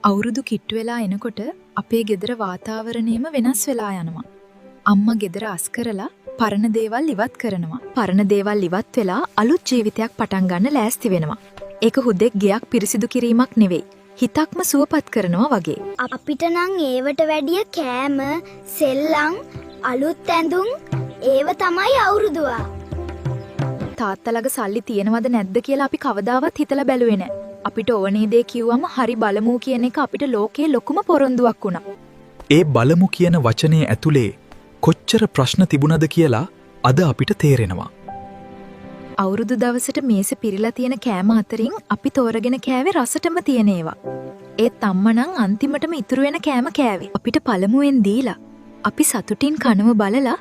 අවුරුදු කිට්ටු වෙලා එනකොට අපේ ගෙදර වාතාවරණයම වෙනස් වෙලා යනවා. අම්මා ගෙදර අස් කරලා පරණ දේවල් ඉවත් කරනවා. පරණ දේවල් ඉවත් වෙලා අලුත් ජීවිතයක් පටන් ගන්න ලෑස්ති වෙනවා. ඒක හුදෙක් ගෙයක් පිරිසිදු කිරීමක් නෙවෙයි. හිතක්ම සුවපත් කරනවා වගේ. අපිට නම් ඒවට වැඩිය කෑම, සෙල්ලම්, අලුත් ඇඳුම් ඒව තමයි අවුරුදුවා. තාත්තලගේ සල්ලි තියෙනවද නැද්ද කියලා අපි කවදාවත් හිතලා බැලුවේ නැහැ. අපිට ඕනේ දේ කිව්වම හරි බලමු කියන එක අපිට ලෝකේ ලොකුම පොරොන්දුවක් වුණා. ඒ බලමු කියන වචනේ ඇතුලේ කොච්චර ප්‍රශ්න තිබුණද කියලා අද අපිට තේරෙනවා. අවුරුදු දවසට මේසෙ පිරීලා තියෙන කෑම අතරින් අපි තෝරගෙන කෑවේ රසටම තියෙන ඒවා. ඒත් අම්මා නම් අන්තිමටම ඉතුරු වෙන කෑම කෑවේ. අපිට පළමුවෙන් දීලා අපි සතුටින් කනව බලලා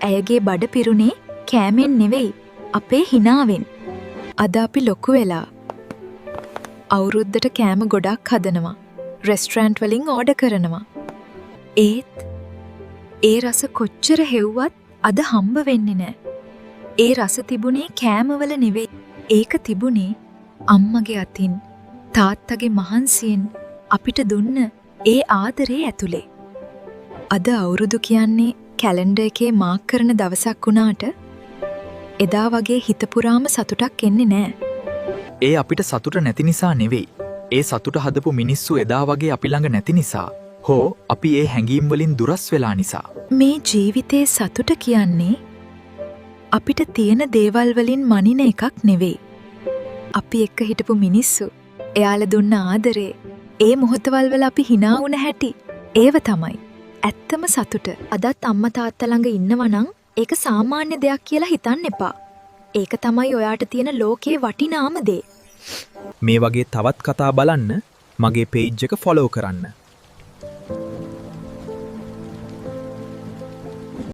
ඇයගේ බඩ පිරුණේ කෑමෙන් නෙවෙයි අපේ හිනාවෙන්. අද අපි ලොකු වෙලා අවුරුද්දට කෑම ගොඩක් හදනවා. රෙස්ටරන්ට් වලින් ඕඩර් කරනවා. ඒත් ඒ රස කොච්චර හෙව්වත් අද හම්බ වෙන්නේ නැහැ. ඒ රස තිබුණේ කෑමවල නෙවෙයි. ඒක තිබුණේ අම්මගේ අතින් තාත්තගේ මහන්සියෙන් අපිට දුන්න ඒ ආදරේ ඇතුලේ. අද අවුරුදු කියන්නේ කැලෙන්ඩර් එකේ මාක් කරන දවසක් වුණාට එදා වගේ හිත පුරාම සතුටක් එන්නේ නැහැ. ඒ අපිට සතුට නැති නිසා නෙවෙයි. ඒ සතුට හදපු මිනිස්සු එදා වගේ අපි ළඟ නැති නිසා. හෝ අපි ඒ හැඟීම් වලින් දුරස් වෙලා නිසා. මේ ජීවිතේ සතුට කියන්නේ අපිට තියෙන දේවල් වලින් මනින එකක් නෙවෙයි. අපි එක්ක හිටපු මිනිස්සු, එයාලා දුන්න ආදරේ, ඒ මොහොතවල් වල අපි hina වුණ හැටි, ඒව තමයි ඇත්තම සතුට. අදත් අම්මා තාත්තා ළඟ ඉන්නවා නම් ඒක සාමාන්‍ය දෙයක් කියලා හිතන්න එපා. ඒක තමයි ඔයාට තියෙන ලෝකේ වටිනාම දේ. මේ වගේ තවත් කතා බලන්න මගේ පේජ් එක ෆලෝ කරන්න.